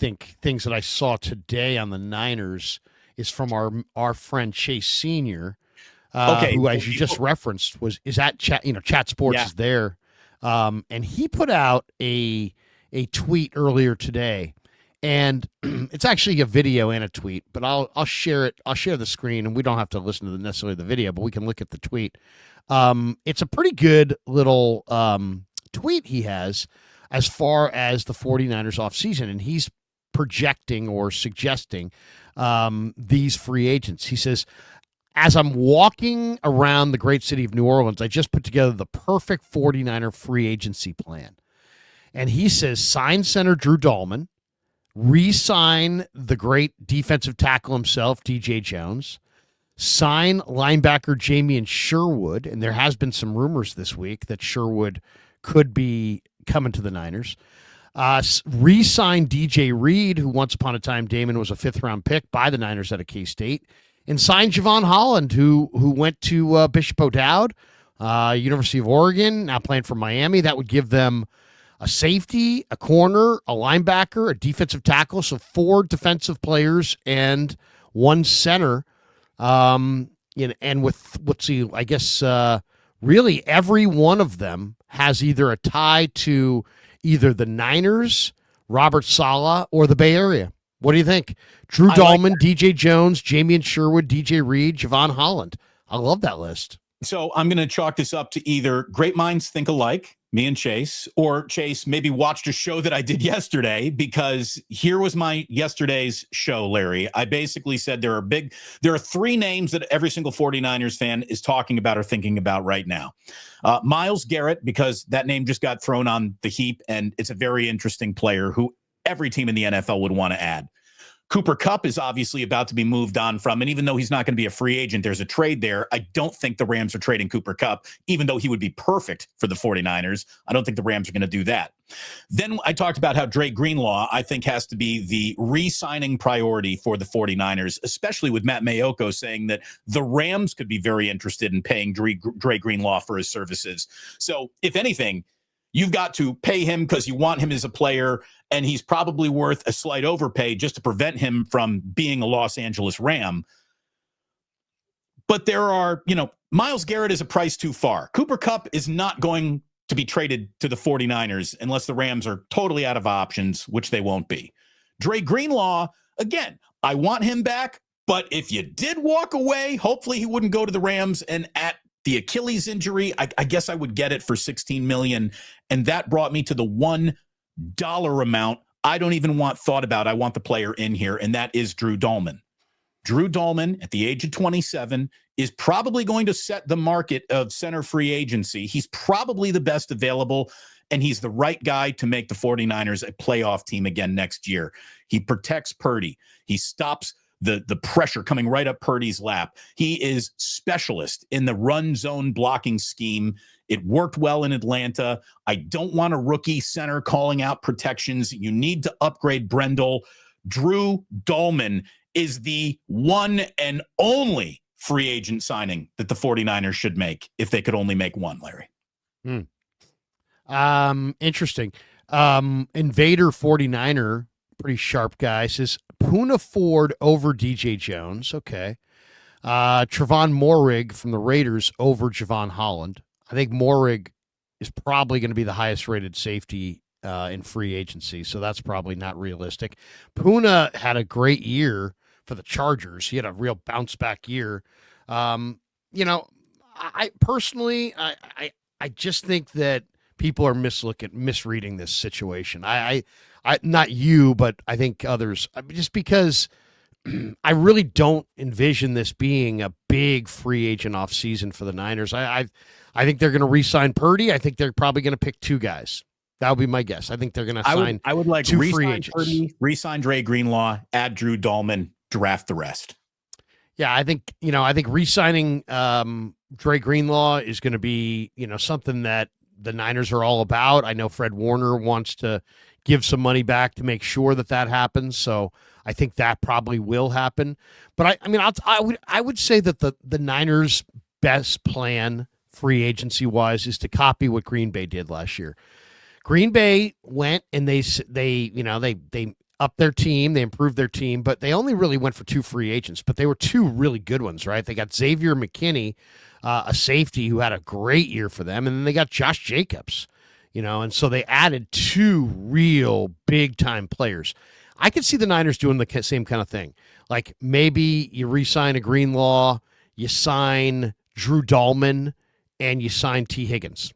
think things that I saw today on the Niners is from our friend Chase Senior, Okay, who, as you just referenced, is at Chat. Chat Sports is there, and he put out a tweet earlier today, and it's actually a video and a tweet. But I'll share it. I'll share the screen, and we don't have to listen to necessarily the video, but we can look at the tweet. It's a pretty good little tweet he has as far as the 49ers offseason, and he's projecting or suggesting these free agents. He says, as I'm walking around the great city of New Orleans, I just put together the perfect 49er free agency plan. And he says, sign center Drew Dalman, re-sign the great defensive tackle himself, DJ Jones, sign linebacker Jamie Sherwood, and there has been some rumors this week that Sherwood could be coming to the Niners. Re-sign DJ Reed, who once upon a time, Damon, was a fifth-round pick by the Niners out of K-State, and sign Javon Holland, who went to Bishop O'Dowd, University of Oregon, now playing for Miami. That would give them a safety, a corner, a linebacker, a defensive tackle, so 4 defensive players and 1 center. And with, let's see, I guess really every one of them has either a tie to either the Niners, Robert Saleh, or the Bay Area. What do you think? Drew Dalman, DJ Jones, Jamie Sherwood, DJ Reed, Javon Holland. I love that list. So I'm going to chalk this up to either great minds think alike, me and Chase, or Chase maybe watched a show that I did yesterday, because here was my yesterday's show, Larry. I basically said there are 3 names that every single 49ers fan is talking about or thinking about right now. Myles Garrett, because that name just got thrown on the heap, and it's a very interesting player who every team in the NFL would want to add. Cooper Kupp is obviously about to be moved on from, and even though he's not going to be a free agent, there's a trade there. I don't think the Rams are trading Cooper Kupp, even though he would be perfect for the 49ers. I don't think the Rams are going to do that. Then I talked about how Dre Greenlaw, I think, has to be the re-signing priority for the 49ers, especially with Matt Mayoko saying that the Rams could be very interested in paying Dre Greenlaw for his services. So if anything, you've got to pay him because you want him as a player, and he's probably worth a slight overpay just to prevent him from being a Los Angeles Ram. But there are, Myles Garrett is a price too far. Cooper Kupp is not going to be traded to the 49ers unless the Rams are totally out of options, which they won't be. Dre Greenlaw, again, I want him back, but if you did walk away, hopefully he wouldn't go to the Rams, and at the Achilles injury, I guess I would get it for $16 million, and that brought me to the $1 amount I don't even want thought about. I want the player in here, and that is Drew Dalman. Drew Dalman, at the age of 27, is probably going to set the market of center free agency. He's probably the best available, and he's the right guy to make the 49ers a playoff team again next year. He protects Purdy. He stops the pressure coming right up Purdy's lap. He is specialist in the run zone blocking scheme. It worked well in Atlanta. I don't want a rookie center calling out protections. You need to upgrade Brendel. Drew Dalman is the one and only free agent signing that the 49ers should make if they could only make one, Larry. Interesting. Invader 49er, pretty sharp guy, says Poona Ford over DJ Jones. Okay. Trevon Moehrig from the Raiders over Javon Holland. I think Moehrig is probably going to be the highest rated safety in free agency, so that's probably not realistic. Poona had a great year for the Chargers. He had a real bounce back year. I personally, I just think that people are misreading this situation. I not you, but I think others, just because I really don't envision this being a big free agent offseason for the Niners. I think they're going to re-sign Purdy. I think they're probably going to pick 2 guys. That would be my guess. I think they're going to sign. I would like 2 free agents. Purdy, re-sign Dre Greenlaw, add Drew Dalman, draft the rest. Yeah, I think re-signing Dre Greenlaw is going to be something that the Niners are all about. I know Fred Warner wants to give some money back to make sure that happens. So I think that probably will happen. But I would say that the Niners' best plan free agency wise is to copy what Green Bay did last year. Green Bay went and they up their team. They improved their team, but they only really went for 2 free agents, but they were 2 really good ones, right? They got Xavier McKinney, a safety who had a great year for them, and then they got Josh Jacobs, and so they added 2 real big-time players. I could see the Niners doing the same kind of thing. Like maybe you re-sign a Greenlaw, you sign Drew Dalman, and you sign T. Higgins,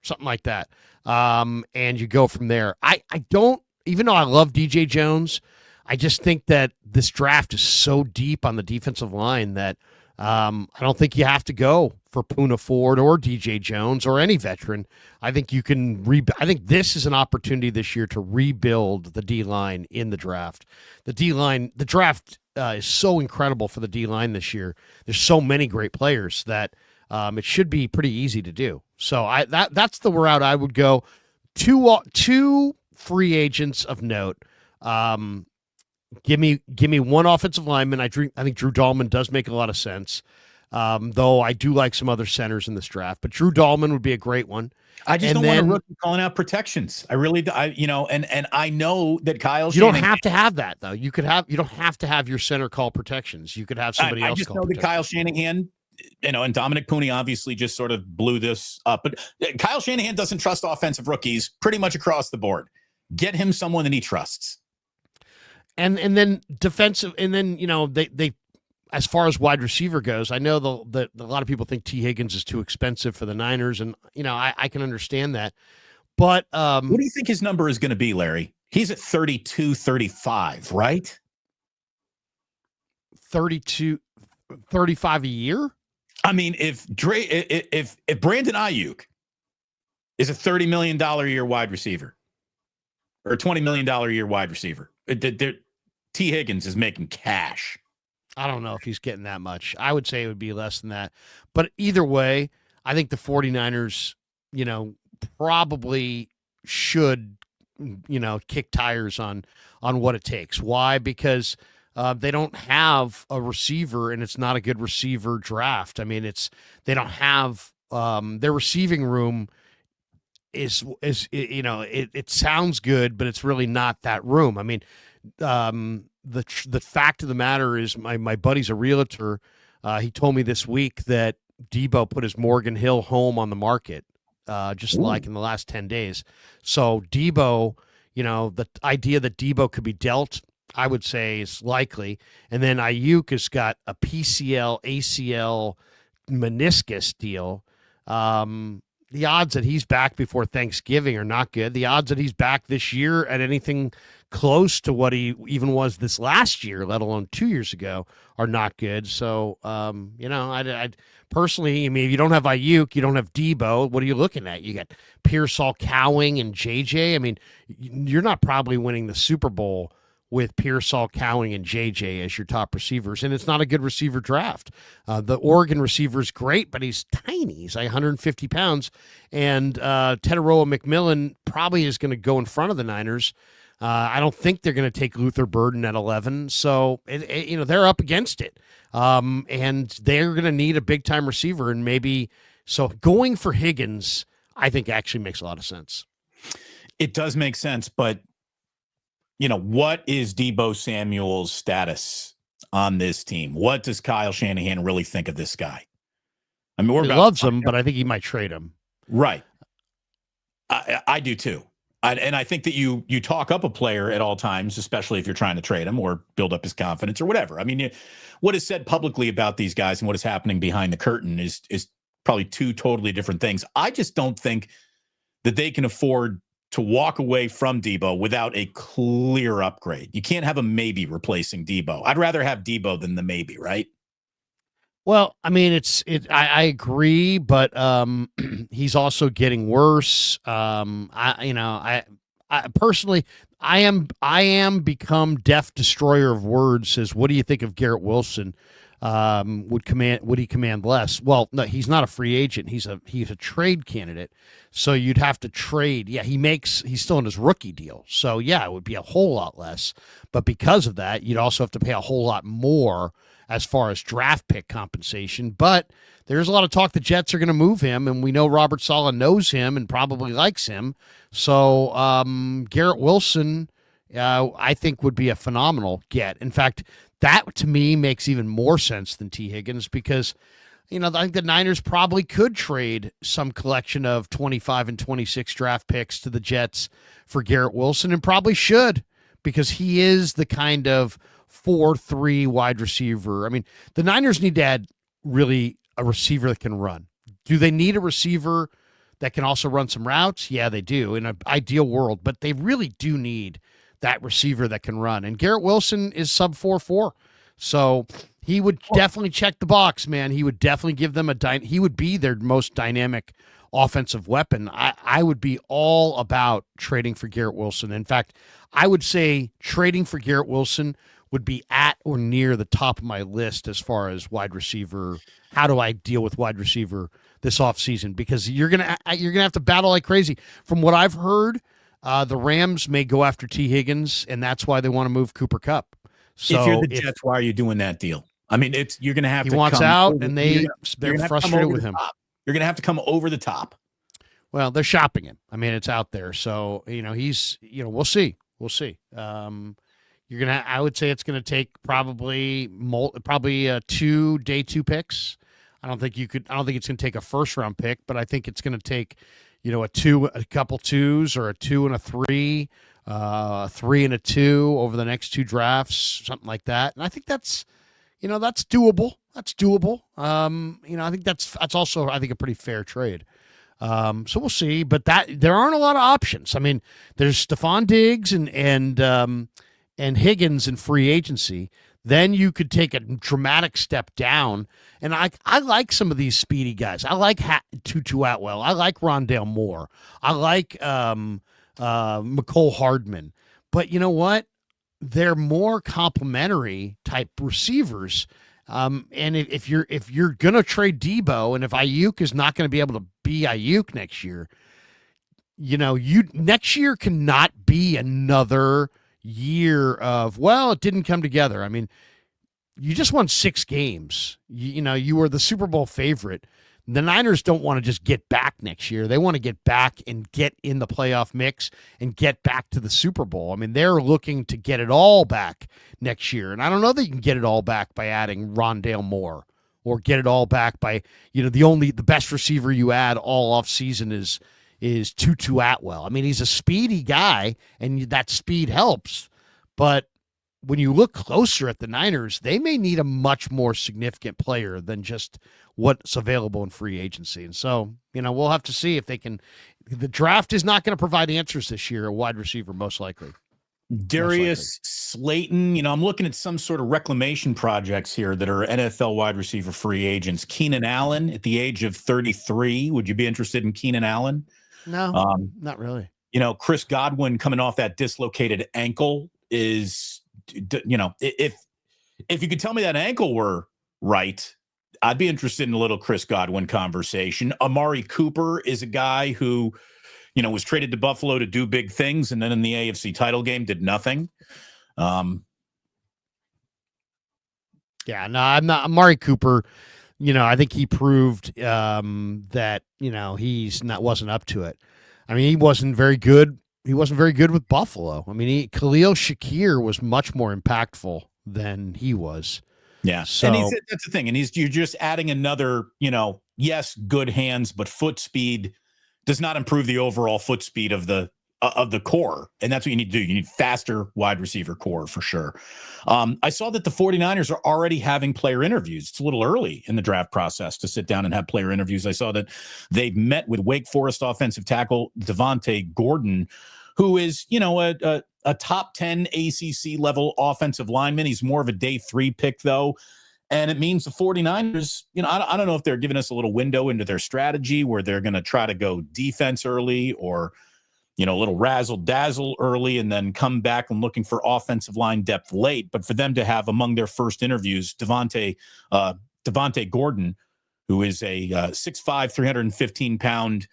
something like that. And you go from there. I don't, even though I love DJ Jones, I just think that this draft is so deep on the defensive line that I don't think you have to go for Poona Ford or DJ Jones or any veteran. I think you can I think this is an opportunity this year to rebuild the D-line in the draft. The draft is so incredible for the D-line this year. There's so many great players that it should be pretty easy to do. So that's the route I would go. Two free agents of note. Give me one offensive lineman. I think Drew Dalman does make a lot of sense. Though I do like some other centers in this draft, but Drew Dalman would be a great one. I just don't want a rookie calling out protections. I really do. And I know that Kyle. You don't have to have that though. You don't have to have your center call protections. You could have somebody else. I just know that Kyle Shanahan, and Dominic Pooney obviously just sort of blew this up. But Kyle Shanahan doesn't trust offensive rookies pretty much across the board. Get him someone that he trusts. And then defensive, and then they as far as wide receiver goes, I know that a lot of people think T. Higgins is too expensive for the Niners, and I can understand that. But what do you think his number is going to be, Larry? He's at 32, 35, right? 32, 35 a year. I mean, if Brandon Ayuk is a $30 million a year wide receiver or a $20 million a year wide receiver, T. Higgins is making cash. I don't know if he's getting that much. I would say it would be less than that. But either way, I think the 49ers, probably should, kick tires on what it takes. Why? Because they don't have a receiver, and it's not a good receiver draft. I mean, they don't have their receiving room is it sounds good, but it's really not that room. I mean, the fact of the matter is my buddy's a realtor. He told me this week that Debo put his Morgan Hill home on the market just like in the last 10 days. So Debo, the idea that Debo could be dealt, I would say is likely. And then Ayuk has got a PCL, ACL, meniscus deal. The odds that he's back before Thanksgiving are not good. The odds that he's back this year at anything close to what he even was this last year, let alone 2 years ago, are not good. So, I personally, I mean, if you don't have Ayuk, you don't have Debo, what are you looking at? You got Pearsall, Cowing, and JJ. I mean, you're not probably winning the Super Bowl with Pearsall, Cowing, and JJ as your top receivers, and it's not a good receiver draft. The Oregon receiver is great, but he's tiny. He's like 150 pounds, and Teteroa McMillan probably is going to go in front of the Niners. I don't think they're going to take Luther Burden at 11, so they're up against it, and they're going to need a big-time receiver, and maybe so going for Higgins, I think actually makes a lot of sense. It does make sense, but what is Debo Samuel's status on this team? What does Kyle Shanahan really think of this guy? I mean, he loves him, but I think he might trade him. Right. I do too. And I think that you talk up a player at all times, especially if you're trying to trade him or build up his confidence or whatever. I mean, what is said publicly about these guys and what is happening behind the curtain is probably two totally different things. I just don't think that they can afford to walk away from Debo without a clear upgrade. You can't have a maybe replacing Debo. I'd rather have Debo than the maybe, right? Well, I mean, I agree, but he's also getting worse. I personally, I am become deaf destroyer of words. Says, what do you think of Garrett Wilson? Would he command less? Well, no, he's not a free agent. He's a trade candidate. So you'd have to trade. Yeah, he's still in his rookie deal. So yeah, it would be a whole lot less. But because of that, you'd also have to pay a whole lot more as far as draft pick compensation. But there's a lot of talk the Jets are going to move him, and we know Robert Saleh knows him and probably likes him. So Garrett Wilson I think would be a phenomenal get. In fact, that to me makes even more sense than T. Higgins because, I think the Niners probably could trade some collection of 25 and 26 draft picks to the Jets for Garrett Wilson, and probably should because he is the kind of 4-3 wide receiver. I mean, the Niners need to add really a receiver that can run. Do they need a receiver that can also run some routes? Yeah, they do in an ideal world, but they really do need that receiver that can run. And Garrett Wilson is sub 4.4. So he would definitely check the box, man. He would definitely give them he would be their most dynamic offensive weapon. I would be all about trading for Garrett Wilson. In fact, I would say trading for Garrett Wilson would be at or near the top of my list as far as wide receiver. How do I deal with wide receiver this offseason? Because you're gonna have to battle like crazy. From what I've heard, the Rams may go after T. Higgins, and that's why they want to move Cooper Kupp. So if you're the Jets, why are you doing that deal? I mean, you're going to have he to. He wants out, and they're frustrated with him. You're going to have to come over the top. Well, they're shopping him. I mean, it's out there. So, he's, we'll see. We'll see. I would say it's going to take probably 2 day 2 picks. I don't think it's going to take a first round pick, but I think it's going to take, a couple 2s or a 2 and a 3, 3 and a 2 over the next 2 drafts, something like that. And I think that's doable. That's doable. I think that's also, I think, a pretty fair trade. So we'll see, but there aren't a lot of options. I mean, there's Stephon Diggs and Higgins in free agency. Then you could take a dramatic step down. And I like some of these speedy guys. I like Tutu Atwell. I like Rondale Moore. I like McCole Hardman. But you know what? They're more complementary type receivers. And if you're gonna trade Debo, and if Ayuk is not going to be able to be Ayuk next year, next year cannot be another year of, well, it didn't come together. I mean, you just won 6 games. You were the Super Bowl favorite. The Niners don't want to just get back next year. They want to get back and get in the playoff mix and get back to the Super Bowl. I mean, they're looking to get it all back next year. And I don't know that you can get it all back by adding Rondale Moore or get it all back by, the best receiver you add all offseason is Tutu Atwell. I mean, he's a speedy guy, and that speed helps. But when you look closer at the Niners, they may need a much more significant player than just what's available in free agency. And so, we'll have to see if they can. The draft is not going to provide answers this year, a wide receiver, most likely. Darius Slayton, I'm looking at some sort of reclamation projects here that are NFL wide receiver free agents. Keenan Allen at the age of 33. Would you be interested in Keenan Allen? No, not really. Chris Godwin coming off that dislocated ankle is, if you could tell me that ankle were right, I'd be interested in a little Chris Godwin conversation. Amari Cooper is a guy who, was traded to Buffalo to do big things, and then in the AFC title game did nothing. Yeah, no, I'm not. Amari Cooper, I think he proved that, wasn't up to it. I mean, he wasn't very good. He wasn't very good with Buffalo. I mean, Khalil Shakir was much more impactful than he was. Yeah. So, and that's the thing. And you're just adding another, yes, good hands, but foot speed does not improve the overall foot speed of the core. And that's what you need to do. You need faster wide receiver core for sure. I saw that the 49ers are already having player interviews. It's a little early in the draft process to sit down and have player interviews. I saw that they've met with Wake Forest offensive tackle Devontae Gordon, who is, a top 10 ACC level offensive lineman. He's more of a day 3 pick though. And it means the 49ers, I don't know if they're giving us a little window into their strategy where they're going to try to go defense early or, a little razzle dazzle early and then come back and looking for offensive line depth late. But for them to have among their first interviews, Devontae Gordon, who is a 6'5", 315-pound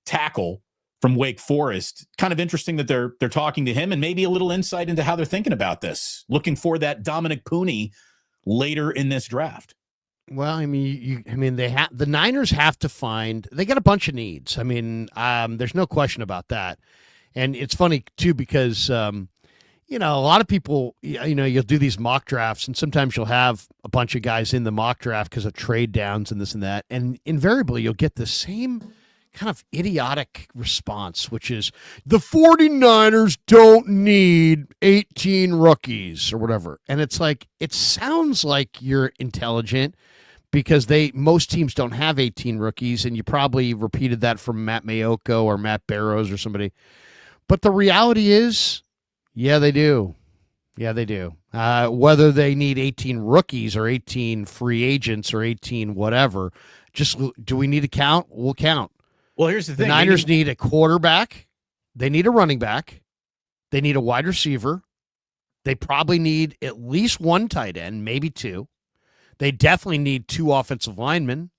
tackle from Wake Forest, kind of interesting that they're talking to him and maybe a little insight into how they're thinking about this. Looking for that Dominic Pooney later in this draft. Well, I mean, the Niners have to find. They got a bunch of needs. I mean, there's no question about that. And it's funny too because a lot of people, you'll do these mock drafts, and sometimes you'll have a bunch of guys in the mock draft because of trade downs and this and that. And invariably, you'll get the same kind of idiotic response, which is the 49ers don't need 18 rookies or whatever. And it's like, it sounds like you're intelligent because most teams don't have 18 rookies, and you probably repeated that from Matt Mayoko or Matt Barrows or somebody. But the reality is, yeah, they do. Yeah, they do. Whether they need 18 rookies or 18 free agents or 18 whatever, do we need to count? We'll count. Well, here's the thing. The Niners need a quarterback. They need a running back. They need a wide receiver. They probably need at least one tight end, maybe two. They definitely need 2 offensive linemen.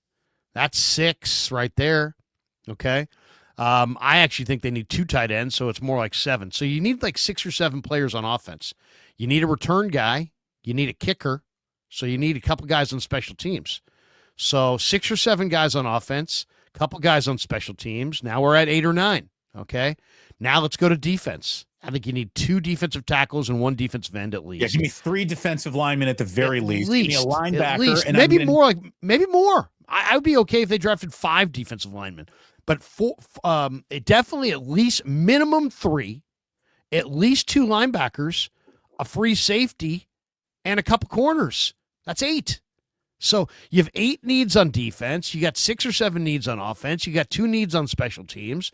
That's 6 right there. Okay. I actually think they need 2 tight ends, so it's more like 7. So you need like 6 or 7 players on offense. You need a return guy. You need a kicker. So you need a couple guys on special teams. So 6 or 7 guys on offense, a couple guys on special teams. Now we're at 8 or 9. Okay. Now let's go to defense. I think you need 2 defensive tackles and 1 defensive end at least. Yeah, give me 3 defensive linemen at the very least. Give me a linebacker. And maybe more. Maybe more. I would be okay if they drafted 5 defensive linemen. But it definitely at least minimum 3, at least 2 linebackers, a free safety, and a couple corners. That's 8. So you have 8 needs on defense. You got 6 or 7 needs on offense. You got 2 needs on special teams.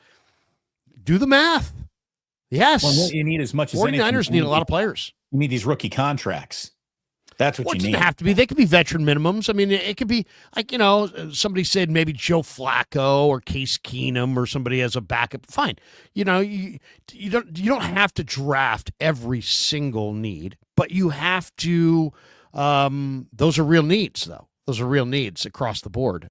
Do the math. Yes. Well, what you need as much as 49ers need a lot of players. You need these rookie contracts. That's what you need. It doesn't have to be. They could be veteran minimums. I mean, it could be like, somebody said maybe Joe Flacco or Case Keenum or somebody as a backup. Fine. You don't have to draft every single need, but you have to those are real needs though. Those are real needs across the board.